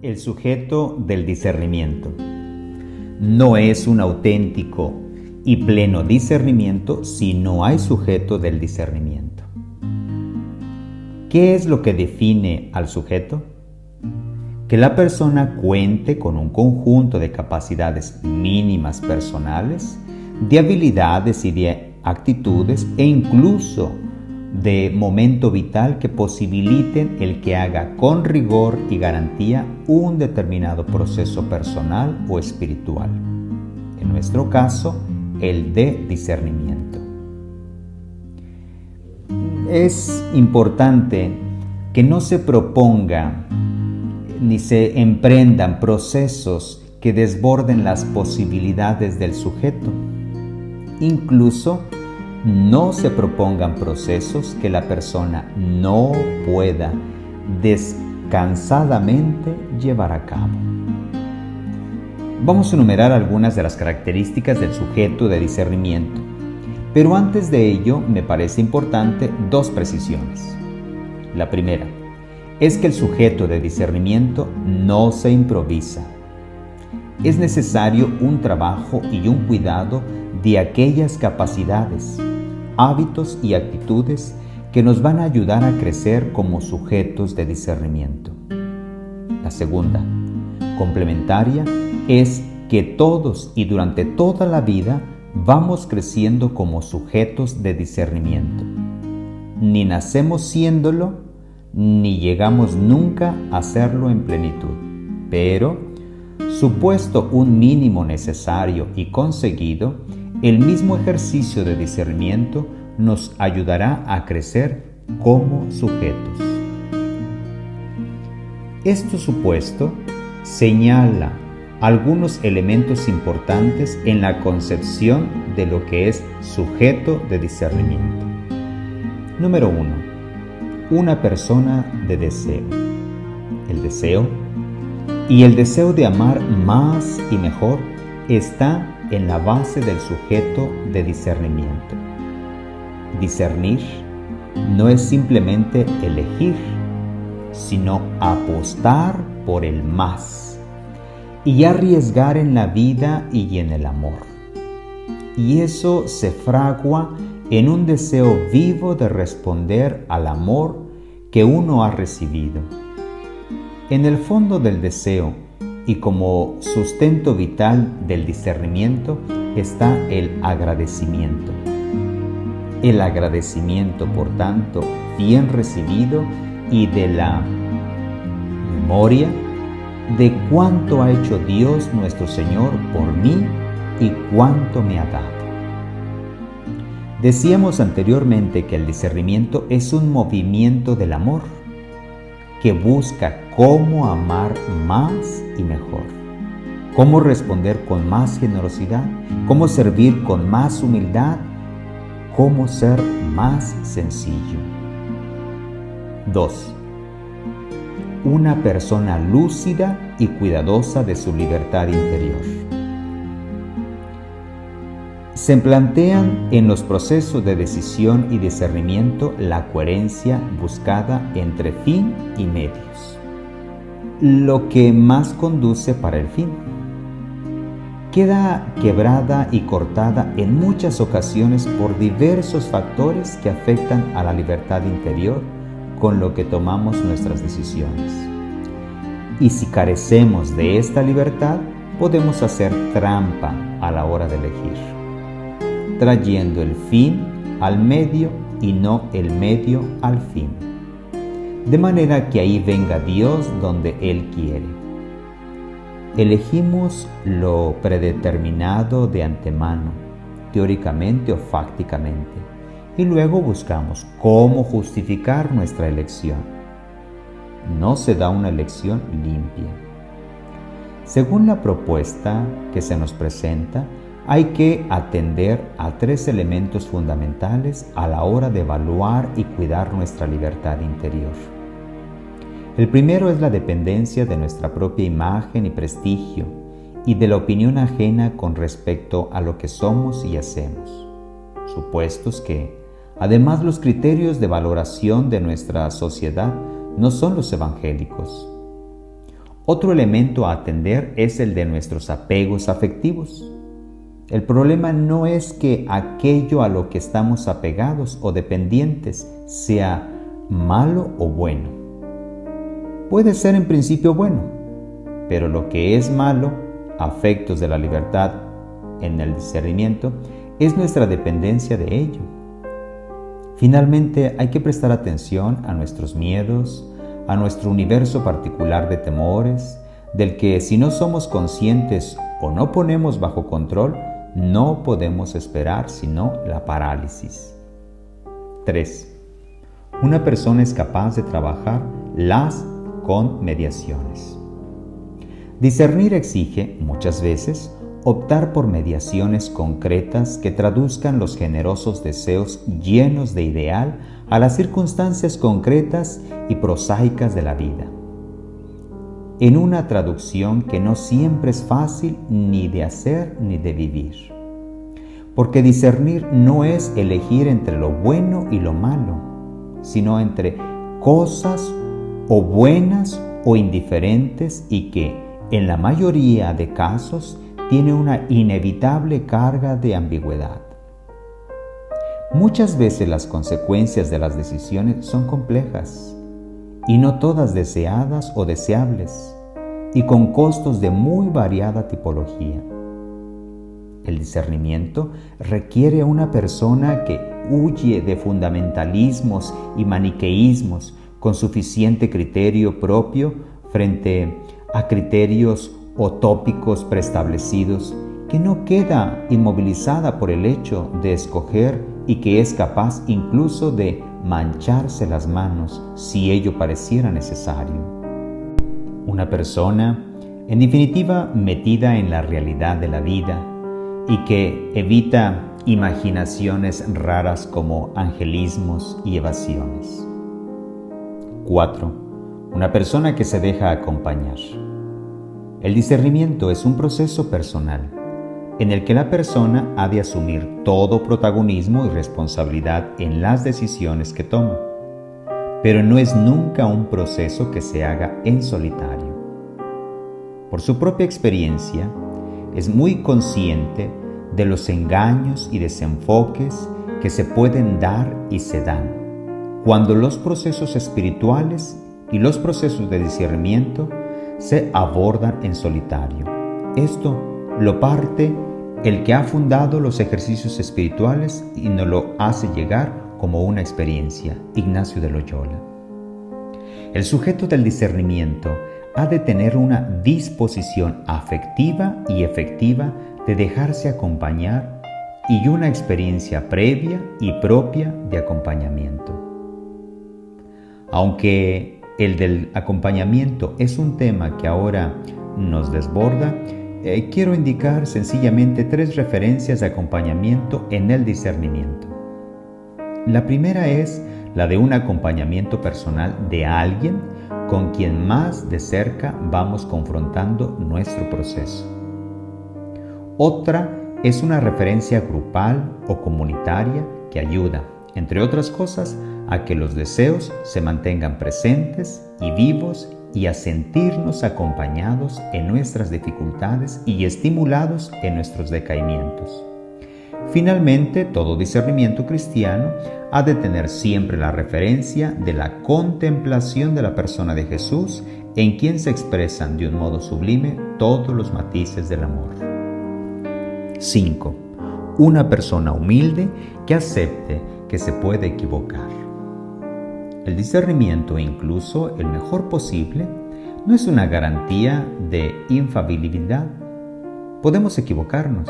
El sujeto del discernimiento no es un auténtico y pleno discernimiento si no hay sujeto del discernimiento. ¿Qué es lo que define al sujeto? Que la persona cuente con un conjunto de capacidades mínimas personales, de habilidades y de actitudes e incluso de momento vital que posibiliten el que haga con rigor y garantía un determinado proceso personal o espiritual. En nuestro caso, el de discernimiento. Es importante que no se proponga ni se emprendan procesos que desborden las posibilidades del sujeto. Incluso no se propongan procesos que la persona no pueda descansadamente llevar a cabo. Vamos a enumerar algunas de las características del sujeto de discernimiento, pero antes de ello me parece importante dos precisiones. La primera es que el sujeto de discernimiento no se improvisa. Es necesario un trabajo y un cuidado de aquellas capacidades, hábitos y actitudes que nos van a ayudar a crecer como sujetos de discernimiento. La segunda, complementaria, es que todos y durante toda la vida vamos creciendo como sujetos de discernimiento. Ni nacemos siéndolo, ni llegamos nunca a serlo en plenitud, pero supuesto un mínimo necesario y conseguido, el mismo ejercicio de discernimiento nos ayudará a crecer como sujetos. Esto supuesto señala algunos elementos importantes en la concepción de lo que es sujeto de discernimiento. Número 1. Una persona de deseo. El deseo y el deseo de amar más y mejor está en la base del sujeto de discernimiento. Discernir no es simplemente elegir, sino apostar por el más y arriesgar en la vida y en el amor. Y eso se fragua en un deseo vivo de responder al amor que uno ha recibido. En el fondo del deseo y como sustento vital del discernimiento está el agradecimiento. El agradecimiento, por tanto, bien recibido y de la memoria de cuánto ha hecho Dios nuestro Señor por mí y cuánto me ha dado. Decíamos anteriormente que el discernimiento es un movimiento del amor que busca cómo amar más y mejor, cómo responder con más generosidad, cómo servir con más humildad, cómo ser más sencillo. 2. Una persona lúcida y cuidadosa de su libertad interior. Se plantean en los procesos de decisión y discernimiento la coherencia buscada entre fin y medios, lo que más conduce para el fin. Queda quebrada y cortada en muchas ocasiones por diversos factores que afectan a la libertad interior con lo que tomamos nuestras decisiones. Y si carecemos de esta libertad, podemos hacer trampa a la hora de elegir, trayendo el fin al medio y no el medio al fin, de manera que ahí venga Dios donde Él quiere. Elegimos lo predeterminado de antemano, teóricamente o fácticamente, y luego buscamos cómo justificar nuestra elección. No se da una elección limpia. Según la propuesta que se nos presenta, hay que atender a 3 elementos fundamentales a la hora de evaluar y cuidar nuestra libertad interior. El primero es la dependencia de nuestra propia imagen y prestigio y de la opinión ajena con respecto a lo que somos y hacemos, supuestos que, además, los criterios de valoración de nuestra sociedad no son los evangélicos. Otro elemento a atender es el de nuestros apegos afectivos. El problema no es que aquello a lo que estamos apegados o dependientes sea malo o bueno. Puede ser en principio bueno, pero lo que es malo, afectos de la libertad en el discernimiento, es nuestra dependencia de ello. Finalmente, hay que prestar atención a nuestros miedos, a nuestro universo particular de temores, del que si no somos conscientes o no ponemos bajo control, no podemos esperar sino la parálisis. 3. Una persona es capaz de trabajar con mediaciones. Discernir exige, muchas veces, optar por mediaciones concretas que traduzcan los generosos deseos llenos de ideal a las circunstancias concretas y prosaicas de la vida. En una traducción que no siempre es fácil ni de hacer ni de vivir. Porque discernir no es elegir entre lo bueno y lo malo, sino entre cosas o buenas o indiferentes y que, en la mayoría de casos, tiene una inevitable carga de ambigüedad. Muchas veces las consecuencias de las decisiones son complejas y no todas deseadas o deseables y con costos de muy variada tipología. El discernimiento requiere a una persona que huye de fundamentalismos y maniqueísmos con suficiente criterio propio frente a criterios o tópicos preestablecidos, que no queda inmovilizada por el hecho de escoger y que es capaz incluso de mancharse las manos si ello pareciera necesario. Una persona, en definitiva, metida en la realidad de la vida y que evita imaginaciones raras como angelismos y evasiones. 4. Una persona que se deja acompañar. El discernimiento es un proceso personal en el que la persona ha de asumir todo protagonismo y responsabilidad en las decisiones que toma, pero no es nunca un proceso que se haga en solitario. Por su propia experiencia, es muy consciente de los engaños y desenfoques que se pueden dar y se dan cuando los procesos espirituales y los procesos de discernimiento se abordan en solitario. Esto lo parte el que ha fundado los ejercicios espirituales y nos lo hace llegar como una experiencia, Ignacio de Loyola. El sujeto del discernimiento ha de tener una disposición afectiva y efectiva de dejarse acompañar y una experiencia previa y propia de acompañamiento. Aunque el del acompañamiento es un tema que ahora nos desborda, quiero indicar sencillamente 3 referencias de acompañamiento en el discernimiento. La primera es la de un acompañamiento personal de alguien con quien más de cerca vamos confrontando nuestro proceso. Otra es una referencia grupal o comunitaria que ayuda, entre otras cosas, a que los deseos se mantengan presentes y vivos y a sentirnos acompañados en nuestras dificultades y estimulados en nuestros decaimientos. Finalmente, todo discernimiento cristiano ha de tener siempre la referencia de la contemplación de la persona de Jesús, en quien se expresan de un modo sublime todos los matices del amor. 5. Una persona humilde que acepte que se puede equivocar. El discernimiento, incluso el mejor posible, no es una garantía de infalibilidad. Podemos equivocarnos.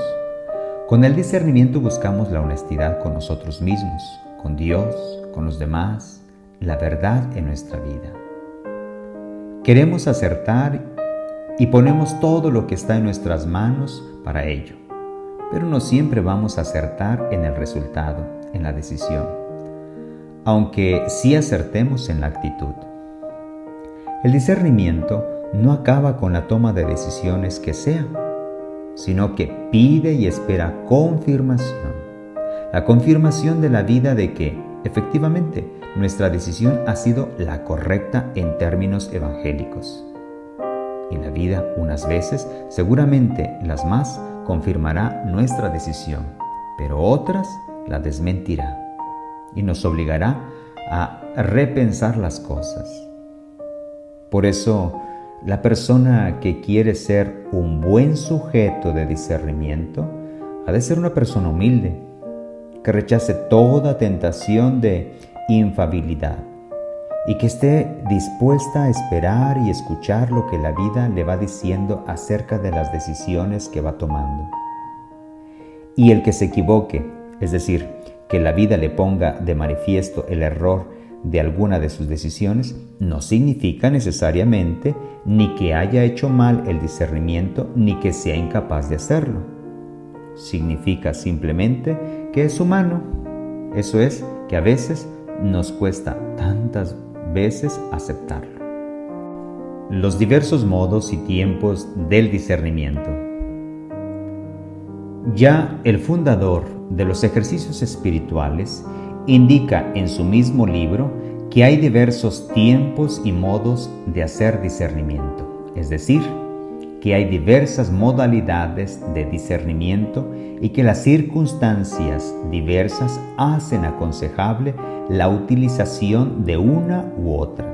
Con el discernimiento buscamos la honestidad con nosotros mismos, con Dios, con los demás, la verdad en nuestra vida. Queremos acertar y ponemos todo lo que está en nuestras manos para ello, pero no siempre vamos a acertar en el resultado, en la decisión, aunque sí acertemos en la actitud. El discernimiento no acaba con la toma de decisiones que sea, sino que pide y espera confirmación. La confirmación de la vida de que, efectivamente, nuestra decisión ha sido la correcta en términos evangélicos. y la vida unas veces, seguramente las más, confirmará nuestra decisión, pero otras la desmentirá y nos obligará a repensar las cosas. Por eso, la persona que quiere ser un buen sujeto de discernimiento ha de ser una persona humilde, que rechace toda tentación de infabilidad y que esté dispuesta a esperar y escuchar lo que la vida le va diciendo acerca de las decisiones que va tomando. Y el que se equivoque, es decir, que la vida le ponga de manifiesto el error de alguna de sus decisiones, no significa necesariamente ni que haya hecho mal el discernimiento ni que sea incapaz de hacerlo. Significa simplemente que es humano. Eso es, que a veces nos cuesta tantas veces aceptarlo. Los diversos modos y tiempos del discernimiento. Ya el fundador de los ejercicios espirituales indica en su mismo libro que hay diversos tiempos y modos de hacer discernimiento, es decir, que hay diversas modalidades de discernimiento y que las circunstancias diversas hacen aconsejable la utilización de una u otra.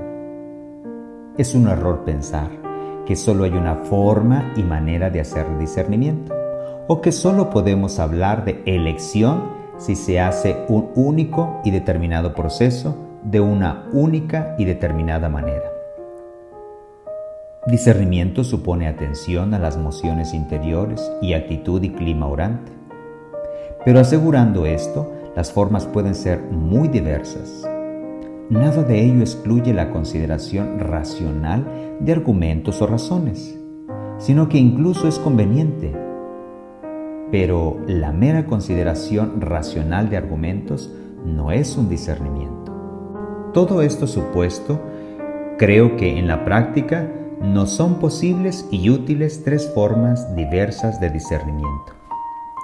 Es un error pensar que solo hay una forma y manera de hacer discernimiento, o que solo podemos hablar de elección si se hace un único y determinado proceso de una única y determinada manera. Discernimiento supone atención a las mociones interiores y actitud y clima orante. Pero asegurando esto, las formas pueden ser muy diversas. Nada de ello excluye la consideración racional de argumentos o razones, sino que incluso es conveniente. Pero la mera consideración racional de argumentos no es un discernimiento. Todo esto supuesto, creo que en la práctica nos son posibles y útiles tres formas diversas de discernimiento.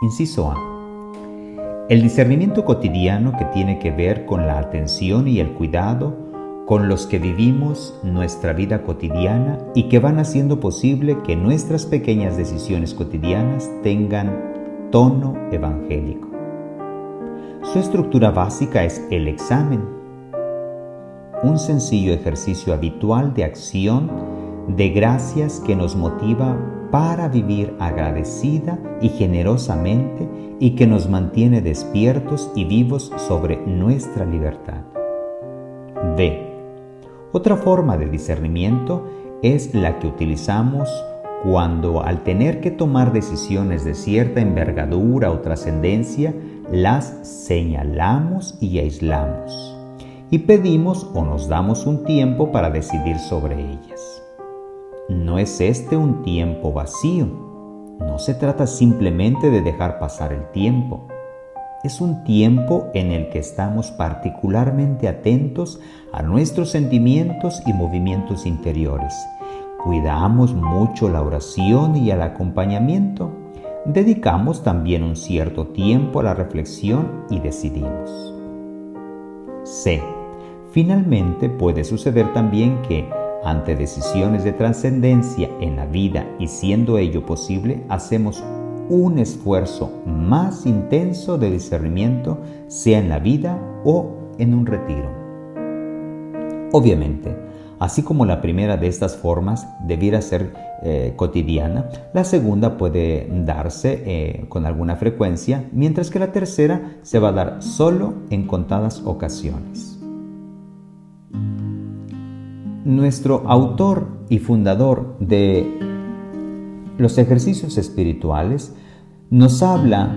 Inciso A. El discernimiento cotidiano, que tiene que ver con la atención y el cuidado con los que vivimos nuestra vida cotidiana y que van haciendo posible que nuestras pequeñas decisiones cotidianas tengan tono evangélico. Su estructura básica es el examen, un sencillo ejercicio habitual de acción de gracias que nos motiva para vivir agradecida y generosamente y que nos mantiene despiertos y vivos sobre nuestra libertad. B. Otra forma de discernimiento es la que utilizamos cuando, al tener que tomar decisiones de cierta envergadura o trascendencia, las señalamos y aislamos y pedimos o nos damos un tiempo para decidir sobre ellas. No es este un tiempo vacío. No se trata simplemente de dejar pasar el tiempo. Es un tiempo en el que estamos particularmente atentos a nuestros sentimientos y movimientos interiores. Cuidamos mucho la oración y al acompañamiento. Dedicamos también un cierto tiempo a la reflexión y decidimos. C. Finalmente, puede suceder también que, ante decisiones de trascendencia en la vida y siendo ello posible, hacemos un esfuerzo más intenso de discernimiento, sea en la vida o en un retiro. Obviamente, así como la primera de estas formas debiera ser cotidiana, la segunda puede darse con alguna frecuencia, mientras que la tercera se va a dar solo en contadas ocasiones. Nuestro autor y fundador de los ejercicios espirituales nos habla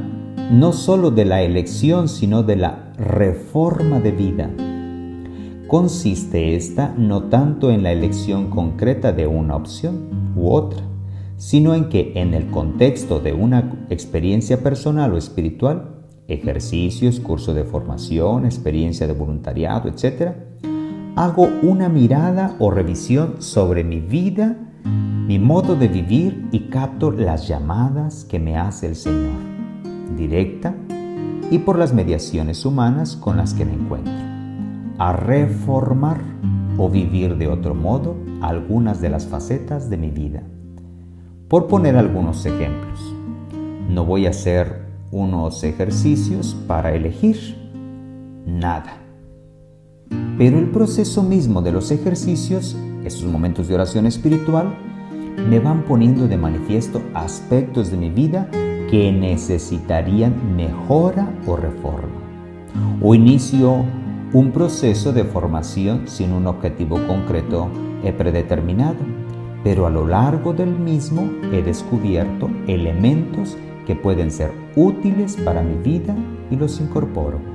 no solo de la elección, sino de la reforma de vida. Consiste esta no tanto en la elección concreta de una opción u otra, sino en que en el contexto de una experiencia personal o espiritual, ejercicios, curso de formación, experiencia de voluntariado, etc., hago una mirada o revisión sobre mi vida, mi modo de vivir y capto las llamadas que me hace el Señor, directa y por las mediaciones humanas con las que me encuentro, a reformar o vivir de otro modo algunas de las facetas de mi vida. Por poner algunos ejemplos, no voy a hacer unos ejercicios para elegir nada. Pero el proceso mismo de los ejercicios, esos momentos de oración espiritual, me van poniendo de manifiesto aspectos de mi vida que necesitarían mejora o reforma. O inicio un proceso de formación sin un objetivo concreto predeterminado, pero a lo largo del mismo he descubierto elementos que pueden ser útiles para mi vida y los incorporo.